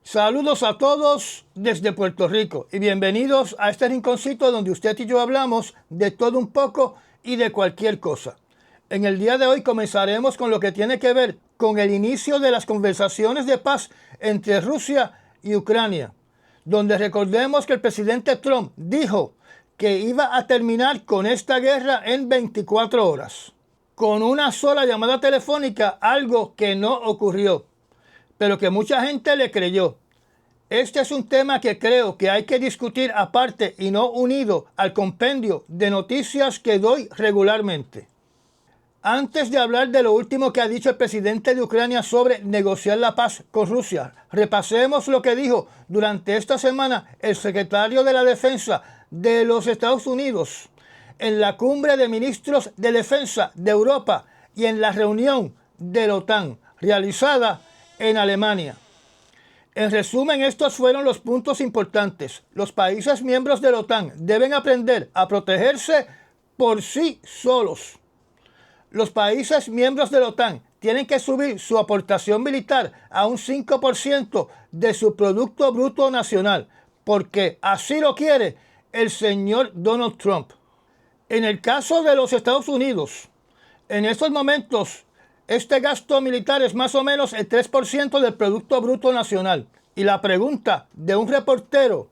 Saludos a todos desde Puerto Rico y bienvenidos a este rinconcito donde usted y yo hablamos de todo un poco y de cualquier cosa. En el día de hoy comenzaremos con lo que tiene que ver con el inicio de las conversaciones de paz entre Rusia y Ucrania, donde recordemos que el presidente Trump dijo que iba a terminar con esta guerra en 24 horas, con una sola llamada telefónica, algo que no ocurrió, pero que mucha gente le creyó. Este es un tema que creo que hay que discutir aparte y no unido al compendio de noticias que doy regularmente. Antes de hablar de lo último que ha dicho el presidente de Ucrania sobre negociar la paz con Rusia, repasemos lo que dijo durante esta semana el secretario de la Defensa de los Estados Unidos en la cumbre de ministros de defensa de Europa y en la reunión de la OTAN realizada en Alemania. En resumen, estos fueron los puntos importantes. Los países miembros de la OTAN deben aprender a protegerse por sí solos. Los países miembros de la OTAN tienen que subir su aportación militar a un 5% de su Producto Bruto Nacional, porque así lo quiere el señor Donald Trump. En el caso de los Estados Unidos, en estos momentos, este gasto militar es más o menos el 3% del Producto Bruto Nacional. Y la pregunta de un reportero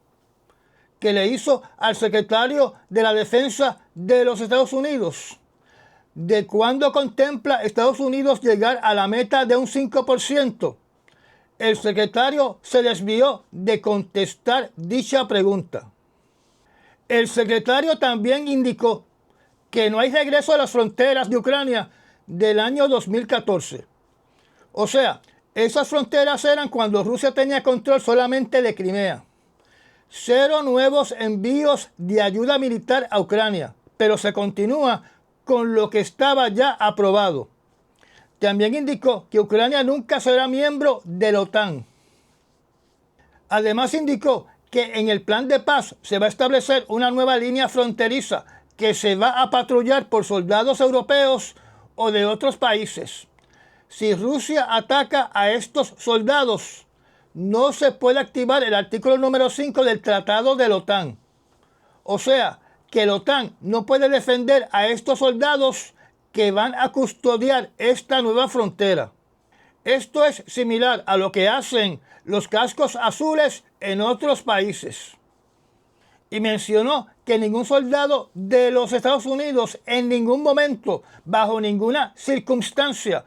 que le hizo al secretario de la Defensa de los Estados Unidos, ¿de cuándo contempla Estados Unidos llegar a la meta de un 5%? El secretario se desvió de contestar dicha pregunta. El secretario también indicó que no hay regreso a las fronteras de Ucrania del año 2014. O sea, esas fronteras eran cuando Rusia tenía control solamente de Crimea. 0 nuevos envíos de ayuda militar a Ucrania, pero se continúa con lo que estaba ya aprobado. También indicó que Ucrania nunca será miembro de la OTAN. Además indicó que en el plan de paz se va a establecer una nueva línea fronteriza que se va a patrullar por soldados europeos o de otros países. Si Rusia ataca a estos soldados, no se puede activar el artículo número 5 del Tratado de la OTAN. O sea, que la OTAN no puede defender a estos soldados que van a custodiar esta nueva frontera. Esto es similar a lo que hacen los cascos azules en otros países. Y mencionó que ningún soldado de los Estados Unidos en ningún momento, bajo ninguna circunstancia,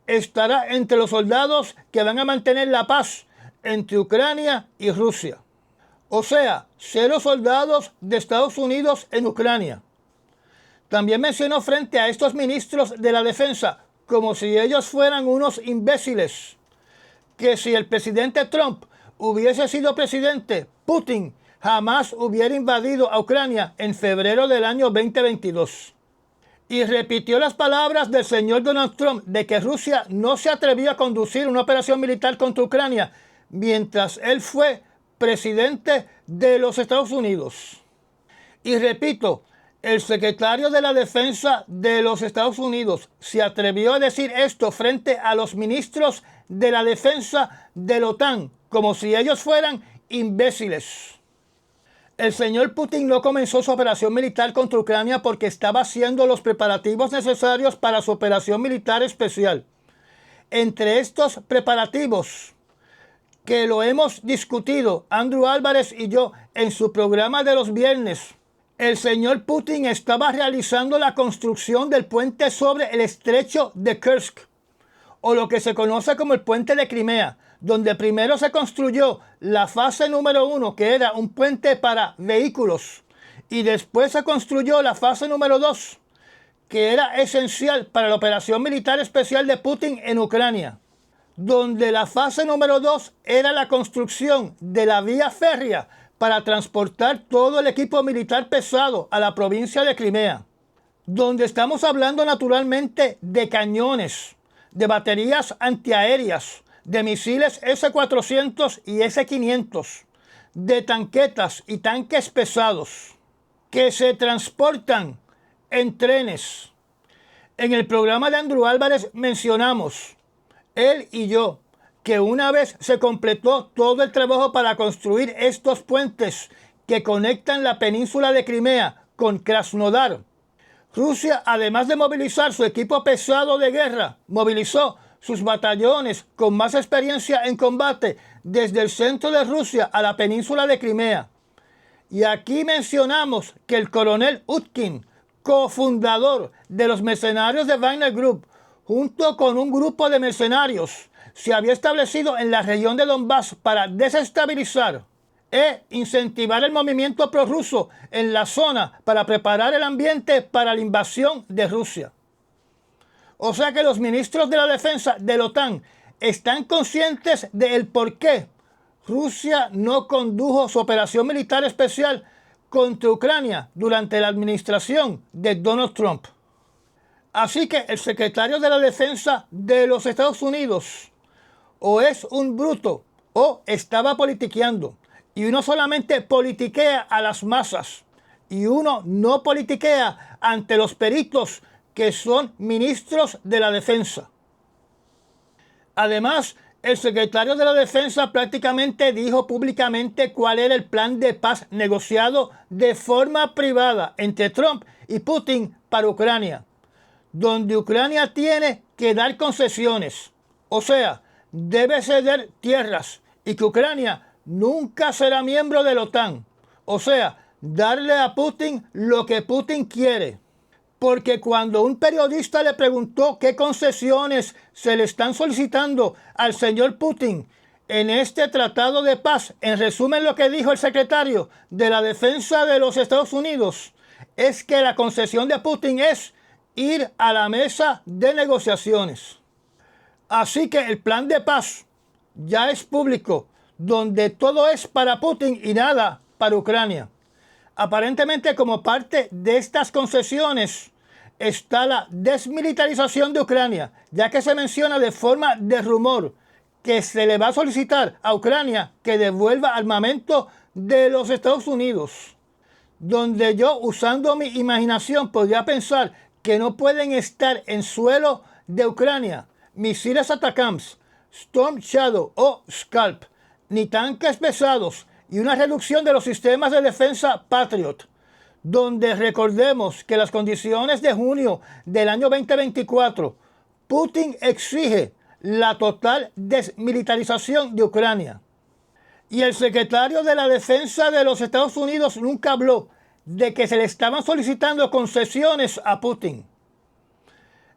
estará entre los soldados que van a mantener la paz entre Ucrania y Rusia. O sea, 0 soldados de Estados Unidos en Ucrania. También mencionó frente a estos ministros de la defensa, como si ellos fueran unos imbéciles, que si el presidente Trump hubiese sido presidente, Putin jamás hubiera invadido a Ucrania en febrero del año 2022. Y repitió las palabras del señor Donald Trump de que Rusia no se atrevió a conducir una operación militar contra Ucrania mientras él fue presidente de los Estados Unidos. Y repito, el secretario de la Defensa de los Estados Unidos se atrevió a decir esto frente a los ministros de la Defensa de la OTAN, como si ellos fueran imbéciles. El señor Putin no comenzó su operación militar contra Ucrania porque estaba haciendo los preparativos necesarios para su operación militar especial. Entre estos preparativos, que lo hemos discutido Andrew Álvarez y yo en su programa de los viernes, el señor Putin estaba realizando la construcción del puente sobre el estrecho de Kursk, o lo que se conoce como el puente de Crimea, donde primero se construyó la fase número 1, que era un puente para vehículos, y después se construyó la fase número 2, que era esencial para la operación militar especial de Putin en Ucrania, donde la fase número 2 era la construcción de la vía férrea para transportar todo el equipo militar pesado a la provincia de Crimea, donde estamos hablando naturalmente de cañones, de baterías antiaéreas, de misiles S-400 y S-500, de tanquetas y tanques pesados que se transportan en trenes. En el programa de Andrew Álvarez mencionamos, él y yo, que una vez se completó todo el trabajo para construir estos puentes que conectan la península de Crimea con Krasnodar, Rusia, además de movilizar su equipo pesado de guerra, movilizó sus batallones con más experiencia en combate desde el centro de Rusia a la península de Crimea. Y aquí mencionamos que el coronel Utkin, cofundador de los mercenarios de Wagner Group, junto con un grupo de mercenarios, se había establecido en la región de Donbass para desestabilizar e incentivar el movimiento prorruso en la zona para preparar el ambiente para la invasión de Rusia. O sea que los ministros de la defensa de la OTAN están conscientes del por qué Rusia no condujo su operación militar especial contra Ucrania durante la administración de Donald Trump. Así que el secretario de la Defensa de los Estados Unidos o es un bruto o estaba politiqueando. Y uno solamente politiquea a las masas y uno no politiquea ante los peritos que son ministros de la defensa. Además, el secretario de la Defensa prácticamente dijo públicamente cuál era el plan de paz negociado de forma privada entre Trump y Putin para Ucrania, donde Ucrania tiene que dar concesiones, o sea, debe ceder tierras y que Ucrania nunca será miembro de la OTAN, o sea, darle a Putin lo que Putin quiere. Porque cuando un periodista le preguntó qué concesiones se le están solicitando al señor Putin en este tratado de paz, en resumen lo que dijo el secretario de la Defensa de los Estados Unidos, es que la concesión de Putin es ir a la mesa de negociaciones. Así que el plan de paz ya es público, donde todo es para Putin y nada para Ucrania. Aparentemente, como parte de estas concesiones está la desmilitarización de Ucrania, ya que se menciona de forma de rumor que se le va a solicitar a Ucrania que devuelva armamento de los Estados Unidos, donde yo, usando mi imaginación, podría pensar que no pueden estar en suelo de Ucrania misiles Atacams, Storm Shadow o Scalp, ni tanques pesados y una reducción de los sistemas de defensa Patriot, donde recordemos que las condiciones de junio del año 2024, Putin exige la total desmilitarización de Ucrania. Y el secretario de la Defensa de los Estados Unidos nunca habló de que se le estaban solicitando concesiones a Putin.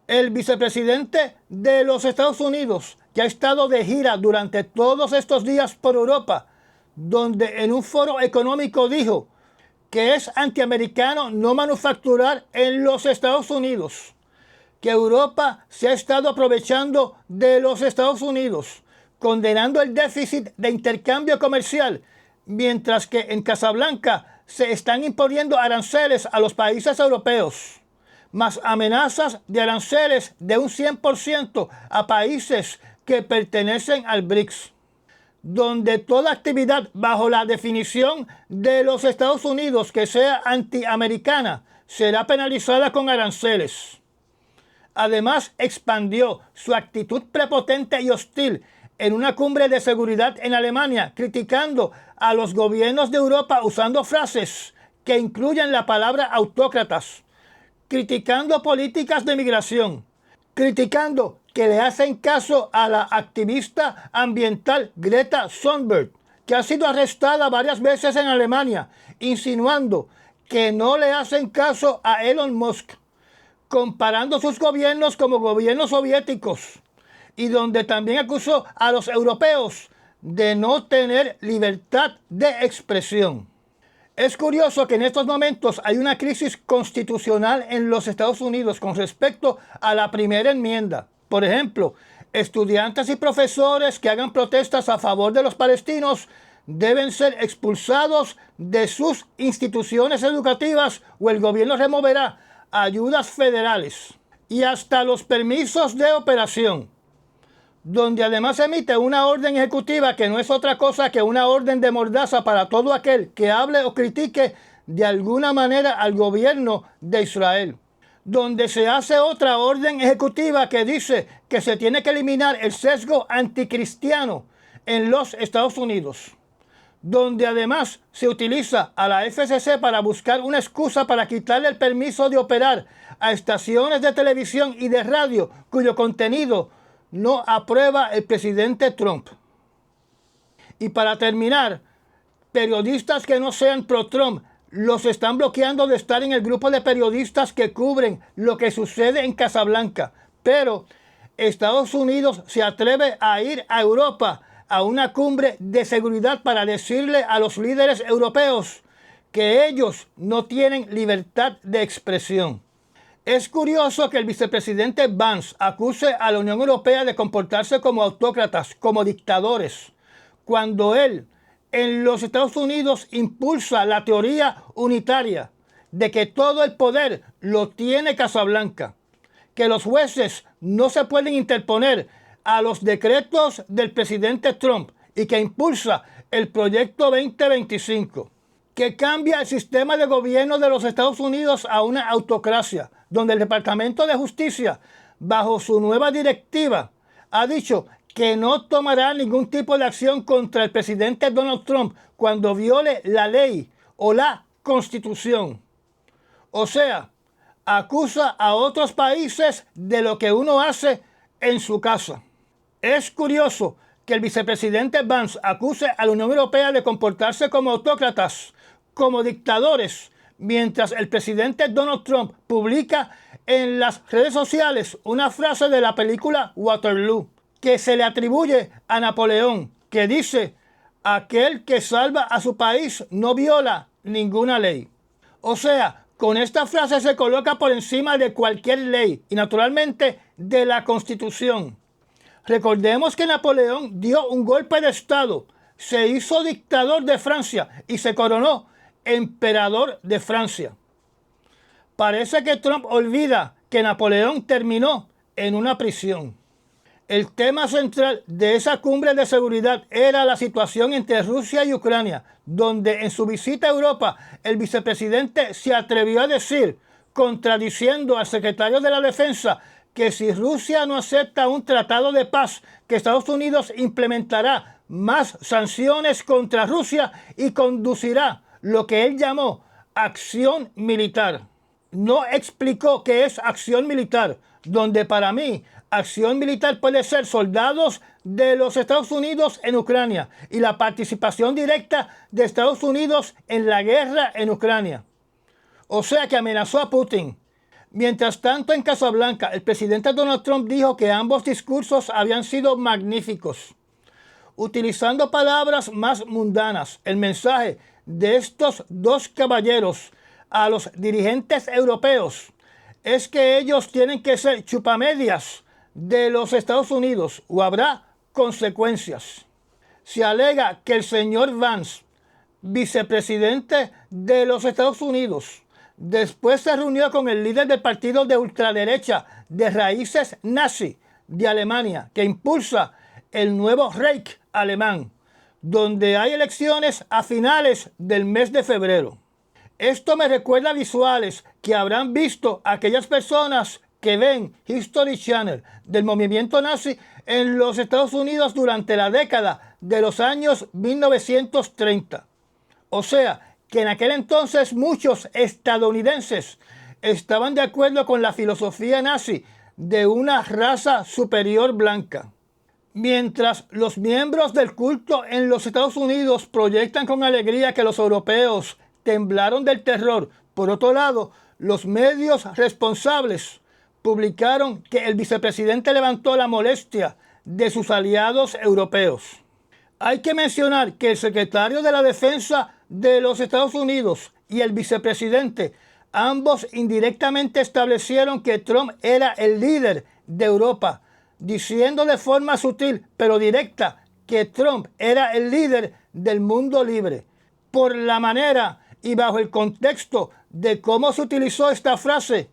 El vicepresidente de los Estados Unidos, que ha estado de gira durante todos estos días por Europa, donde en un foro económico dijo que es antiamericano no manufacturar en los Estados Unidos, que Europa se ha estado aprovechando de los Estados Unidos, condenando el déficit de intercambio comercial, mientras que en Casablanca se están imponiendo aranceles a los países europeos, más amenazas de aranceles de un 100% a países que pertenecen al BRICS, donde toda actividad bajo la definición de los Estados Unidos que sea antiamericana será penalizada con aranceles. Además, expandió su actitud prepotente y hostil en una cumbre de seguridad en Alemania, criticando a los gobiernos de Europa usando frases que incluyen la palabra autócratas, criticando políticas de migración, criticando que le hacen caso a la activista ambiental Greta Thunberg, que ha sido arrestada varias veces en Alemania, insinuando que no le hacen caso a Elon Musk, comparando sus gobiernos como gobiernos soviéticos, y donde también acusó a los europeos de no tener libertad de expresión. Es curioso que en estos momentos hay una crisis constitucional en los Estados Unidos con respecto a la primera enmienda. Por ejemplo, estudiantes y profesores que hagan protestas a favor de los palestinos deben ser expulsados de sus instituciones educativas o el gobierno removerá ayudas federales y hasta los permisos de operación, donde además emite una orden ejecutiva que no es otra cosa que una orden de mordaza para todo aquel que hable o critique de alguna manera al gobierno de Israel, donde se hace otra orden ejecutiva que dice que se tiene que eliminar el sesgo anticristiano en los Estados Unidos, donde además se utiliza a la FCC para buscar una excusa para quitarle el permiso de operar a estaciones de televisión y de radio cuyo contenido no aprueba el presidente Trump. Y para terminar, periodistas que no sean pro-Trump los están bloqueando de estar en el grupo de periodistas que cubren lo que sucede en Casablanca. Pero Estados Unidos se atreve a ir a Europa a una cumbre de seguridad para decirle a los líderes europeos que ellos no tienen libertad de expresión. Es curioso que el vicepresidente Vance acuse a la Unión Europea de comportarse como autócratas, como dictadores, cuando él en los Estados Unidos impulsa la teoría unitaria de que todo el poder lo tiene Casablanca, que los jueces no se pueden interponer a los decretos del presidente Trump y que impulsa el proyecto 2025, que cambia el sistema de gobierno de los Estados Unidos a una autocracia, donde el Departamento de Justicia, bajo su nueva directiva, ha dicho que no tomará ningún tipo de acción contra el presidente Donald Trump cuando viole la ley o la Constitución. O sea, acusa a otros países de lo que uno hace en su casa. Es curioso que el vicepresidente Vance acuse a la Unión Europea de comportarse como autócratas, como dictadores, mientras el presidente Donald Trump publica en las redes sociales una frase de la película Waterloo que se le atribuye a Napoleón, que dice: aquel que salva a su país no viola ninguna ley. O sea, con esta frase se coloca por encima de cualquier ley y naturalmente de la Constitución. Recordemos que Napoleón dio un golpe de Estado, se hizo dictador de Francia y se coronó emperador de Francia. Parece que Trump olvida que Napoleón terminó en una prisión. El tema central de esa cumbre de seguridad era la situación entre Rusia y Ucrania, donde en su visita a Europa el vicepresidente se atrevió a decir, contradiciendo al secretario de la Defensa, que si Rusia no acepta un tratado de paz, que Estados Unidos implementará más sanciones contra Rusia y conducirá lo que él llamó acción militar. No explicó qué es acción militar, donde para mí acción militar puede ser soldados de los Estados Unidos en Ucrania y la participación directa de Estados Unidos en la guerra en Ucrania. O sea que amenazó a Putin. Mientras tanto, en Casablanca, el presidente Donald Trump dijo que ambos discursos habían sido magníficos. Utilizando palabras más mundanas, el mensaje de estos dos caballeros a los dirigentes europeos es que ellos tienen que ser chupamedias de los Estados Unidos o habrá consecuencias. Se alega que el señor Vance, vicepresidente de los Estados Unidos, después se reunió con el líder del partido de ultraderecha de raíces nazi de Alemania, que impulsa el nuevo Reich alemán, donde hay elecciones a finales del mes de febrero. Esto me recuerda visuales que habrán visto aquellas personas que ven History Channel del movimiento nazi en los Estados Unidos durante la década de los años 1930. O sea, que en aquel entonces muchos estadounidenses estaban de acuerdo con la filosofía nazi de una raza superior blanca. Mientras los miembros del culto en los Estados Unidos proyectan con alegría que los europeos temblaron del terror, por otro lado, los medios responsables publicaron que el vicepresidente levantó la molestia de sus aliados europeos. Hay que mencionar que el secretario de la Defensa de los Estados Unidos y el vicepresidente, ambos indirectamente establecieron que Trump era el líder de Europa, diciendo de forma sutil pero directa que Trump era el líder del mundo libre. Por la manera y bajo el contexto de cómo se utilizó esta frase,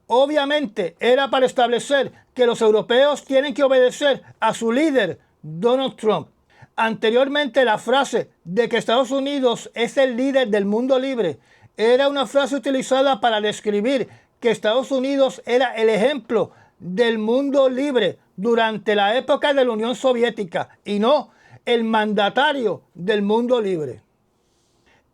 obviamente era para establecer que los europeos tienen que obedecer a su líder, Donald Trump. Anteriormente, la frase de que Estados Unidos es el líder del mundo libre era una frase utilizada para describir que Estados Unidos era el ejemplo del mundo libre durante la época de la Unión Soviética y no el mandatario del mundo libre.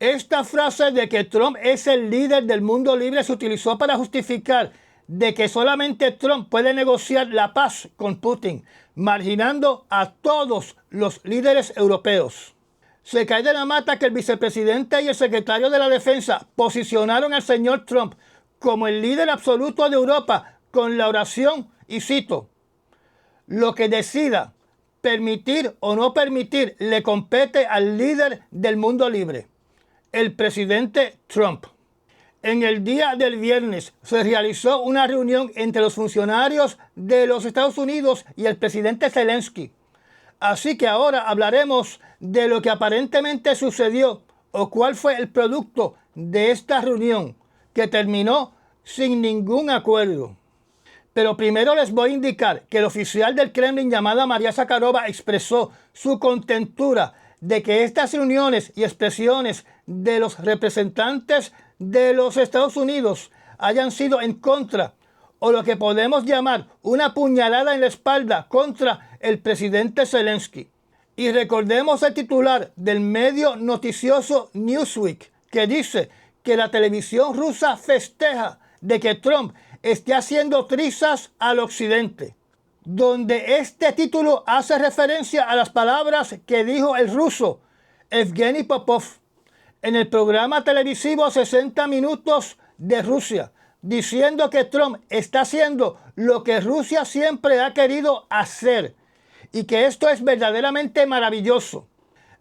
Esta frase de que Trump es el líder del mundo libre se utilizó para justificar de que solamente Trump puede negociar la paz con Putin, marginando a todos los líderes europeos. Se cae de la mata que el vicepresidente y el secretario de la Defensa posicionaron al señor Trump como el líder absoluto de Europa con la oración, y cito, lo que decida permitir o no permitir le compete al líder del mundo libre, el presidente Trump. En el día del viernes se realizó una reunión entre los funcionarios de los Estados Unidos y el presidente Zelensky. Así que ahora hablaremos de lo que aparentemente sucedió o cuál fue el producto de esta reunión que terminó sin ningún acuerdo. Pero primero les voy a indicar que el oficial del Kremlin llamada María Zakharova expresó su contentura de que estas reuniones y expresiones de los representantes de los Estados Unidos hayan sido en contra o lo que podemos llamar una puñalada en la espalda contra el presidente Zelensky. Y recordemos el titular del medio noticioso Newsweek, que dice que la televisión rusa festeja de que Trump esté haciendo trizas al occidente, donde este título hace referencia a las palabras que dijo el ruso Evgeny Popov en el programa televisivo 60 Minutos de Rusia, diciendo que Trump está haciendo lo que Rusia siempre ha querido hacer y que esto es verdaderamente maravilloso.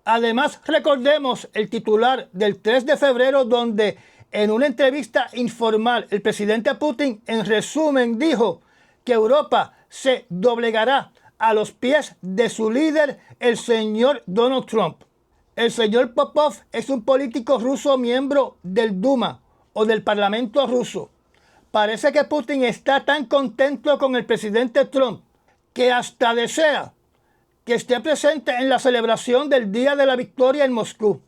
Además, recordemos el titular del 3 de febrero donde en una entrevista informal el presidente Putin en resumen dijo que Europa se doblegará a los pies de su líder, el señor Donald Trump. El señor Popov es un político ruso miembro del Duma o del Parlamento ruso. Parece que Putin está tan contento con el presidente Trump que hasta desea que esté presente en la celebración del Día de la Victoria en Moscú.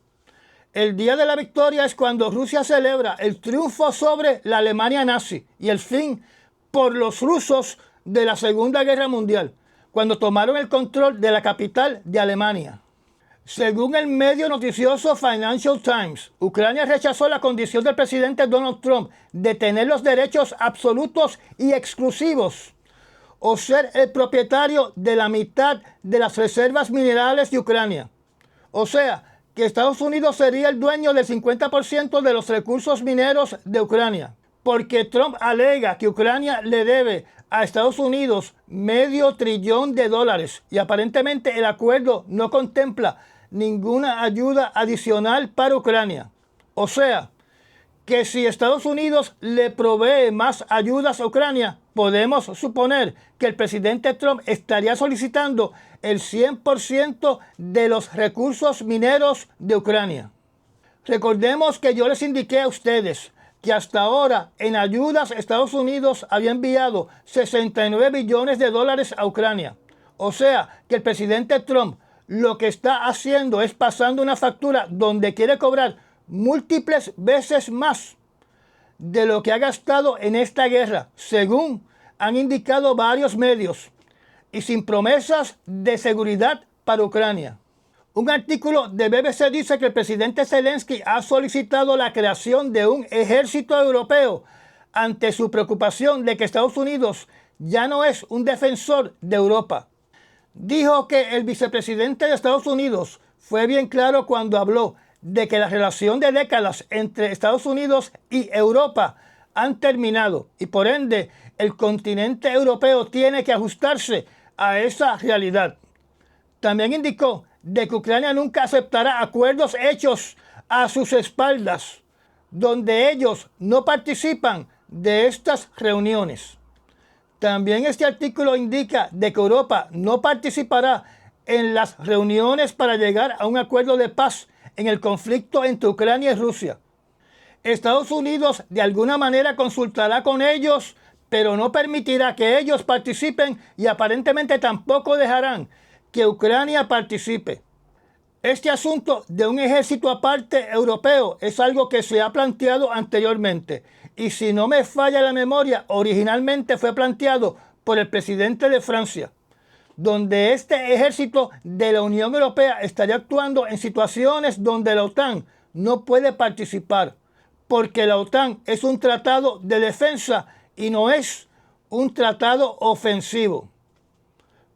El Día de la Victoria es cuando Rusia celebra el triunfo sobre la Alemania nazi y el fin por los rusos de la Segunda Guerra Mundial, cuando tomaron el control de la capital de Alemania. Según el medio noticioso Financial Times, Ucrania rechazó la condición del presidente Donald Trump de tener los derechos absolutos y exclusivos o ser el propietario de la mitad de las reservas minerales de Ucrania. O sea, que Estados Unidos sería el dueño del 50% de los recursos mineros de Ucrania, porque Trump alega que Ucrania le debe a Estados Unidos $500 billones y aparentemente el acuerdo no contempla ninguna ayuda adicional para Ucrania. O sea, que si Estados Unidos le provee más ayudas a Ucrania, podemos suponer que el presidente Trump estaría solicitando el 100% de los recursos mineros de Ucrania. Recordemos que yo les indiqué a ustedes que hasta ahora en ayudas Estados Unidos había enviado $69 billones a Ucrania. O sea, que el presidente Trump lo que está haciendo es pasando una factura donde quiere cobrar múltiples veces más de lo que ha gastado en esta guerra, según han indicado varios medios, y sin promesas de seguridad para Ucrania. Un artículo de BBC dice que el presidente Zelensky ha solicitado la creación de un ejército europeo ante su preocupación de que Estados Unidos ya no es un defensor de Europa. Dijo que el vicepresidente de Estados Unidos fue bien claro cuando habló de que la relación de décadas entre Estados Unidos y Europa han terminado y por ende el continente europeo tiene que ajustarse a esa realidad. También indicó de que Ucrania nunca aceptará acuerdos hechos a sus espaldas, donde ellos no participan de estas reuniones. También este artículo indica de que Europa no participará en las reuniones para llegar a un acuerdo de paz en el conflicto entre Ucrania y Rusia. Estados Unidos de alguna manera consultará con ellos, pero no permitirá que ellos participen y aparentemente tampoco dejarán que Ucrania participe. Este asunto de un ejército aparte europeo es algo que se ha planteado anteriormente y si no me falla la memoria, originalmente fue planteado por el presidente de Francia, donde este ejército de la Unión Europea estaría actuando en situaciones donde la OTAN no puede participar, porque la OTAN es un tratado de defensa y no es un tratado ofensivo.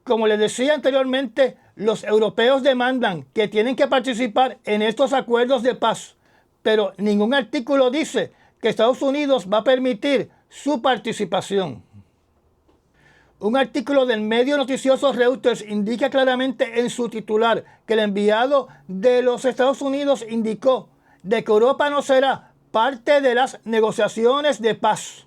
Como les decía anteriormente, los europeos demandan que tienen que participar en estos acuerdos de paz, pero ningún artículo dice que Estados Unidos va a permitir su participación. Un artículo del medio noticioso Reuters indica claramente en su titular que el enviado de los Estados Unidos indicó de que Europa no será parte de las negociaciones de paz,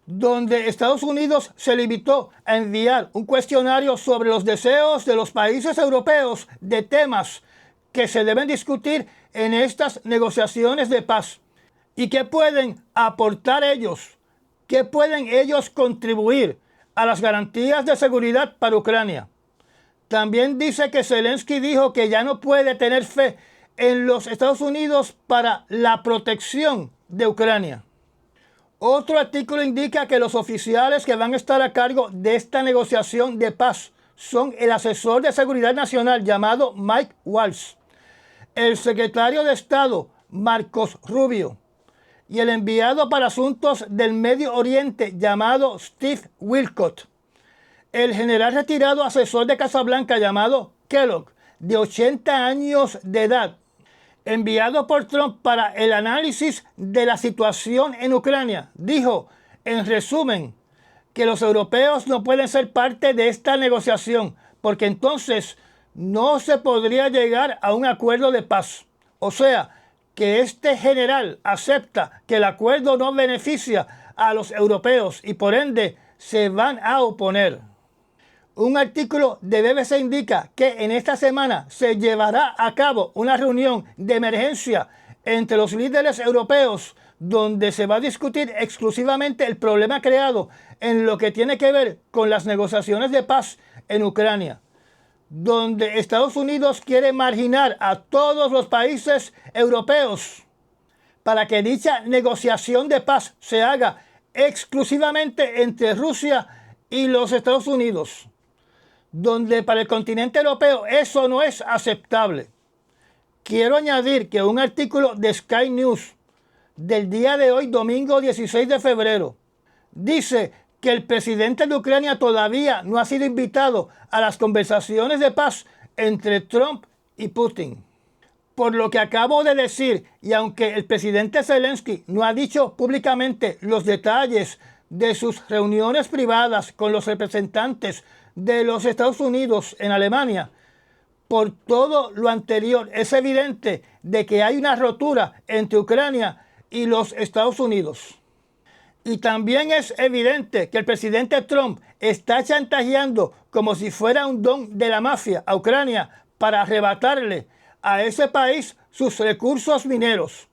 donde Estados Unidos se limitó a enviar un cuestionario sobre los deseos de los países europeos de temas que se deben discutir en estas negociaciones de paz y qué pueden aportar ellos, qué pueden ellos contribuir a las garantías de seguridad para Ucrania. También dice que Zelensky dijo que ya no puede tener fe en los Estados Unidos para la protección de Ucrania. Otro artículo indica que los oficiales que van a estar a cargo de esta negociación de paz son el asesor de seguridad nacional llamado Mike Waltz, el secretario de Estado Marcos Rubio y el enviado para asuntos del Medio Oriente llamado Steve Wilcott, el general retirado asesor de Casablanca llamado Kellogg, de 80 años de edad, enviado por Trump para el análisis de la situación en Ucrania, dijo, en resumen, que los europeos no pueden ser parte de esta negociación, porque entonces no se podría llegar a un acuerdo de paz. O sea, que este general acepta que el acuerdo no beneficia a los europeos y por ende se van a oponer. Un artículo de BBC indica que en esta semana se llevará a cabo una reunión de emergencia entre los líderes europeos donde se va a discutir exclusivamente el problema creado en lo que tiene que ver con las negociaciones de paz en Ucrania, donde Estados Unidos quiere marginar a todos los países europeos para que dicha negociación de paz se haga exclusivamente entre Rusia y los Estados Unidos, donde para el continente europeo eso no es aceptable. Quiero añadir que un artículo de Sky News del día de hoy, domingo 16 de febrero, dice que el presidente de Ucrania todavía no ha sido invitado a las conversaciones de paz entre Trump y Putin. Por lo que acabo de decir, y aunque el presidente Zelensky no ha dicho públicamente los detalles de sus reuniones privadas con los representantes de los Estados Unidos en Alemania, por todo lo anterior es evidente de que hay una rotura entre Ucrania y los Estados Unidos. Y también es evidente que el presidente Trump está chantajeando como si fuera un don de la mafia a Ucrania para arrebatarle a ese país sus recursos mineros.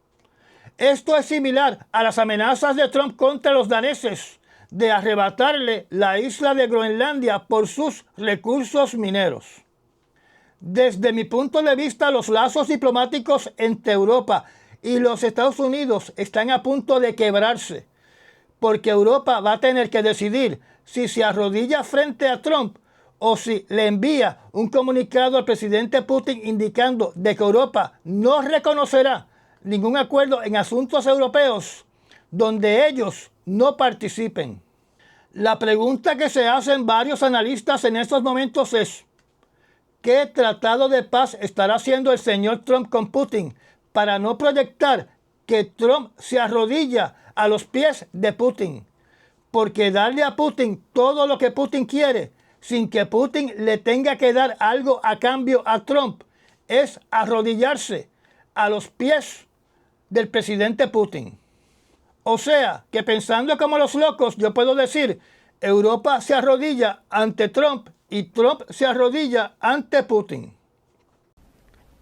Esto es similar a las amenazas de Trump contra los daneses de arrebatarle la isla de Groenlandia por sus recursos mineros. Desde mi punto de vista, los lazos diplomáticos entre Europa y los Estados Unidos están a punto de quebrarse, porque Europa va a tener que decidir si se arrodilla frente a Trump o si le envía un comunicado al presidente Putin indicando de que Europa no reconocerá ningún acuerdo en asuntos europeos donde ellos no participen. La pregunta que se hacen varios analistas en estos momentos es: ¿qué tratado de paz estará haciendo el señor Trump con Putin para no proyectar que Trump se arrodilla a los pies de Putin? Porque darle a Putin todo lo que Putin quiere, sin que Putin le tenga que dar algo a cambio a Trump, es arrodillarse a los pies del presidente Putin. O sea, que pensando como los locos, yo puedo decir, Europa se arrodilla ante Trump y Trump se arrodilla ante Putin.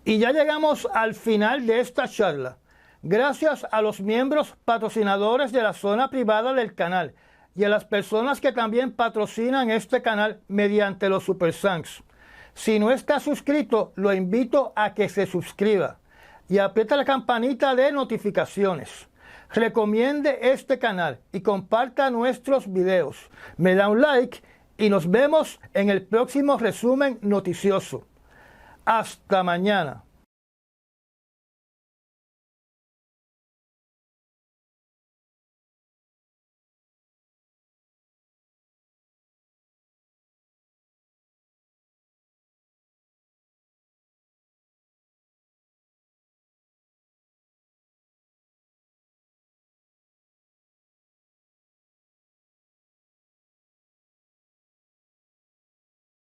Y ya llegamos al final de esta charla. Gracias a los miembros patrocinadores de la zona privada del canal y a las personas que también patrocinan este canal mediante los Super Thanks. Si no está suscrito, lo invito a que se suscriba y aprieta la campanita de notificaciones. recomiende este canal y comparta nuestros videos. Me da un like y nos vemos en el próximo resumen noticioso. Hasta mañana.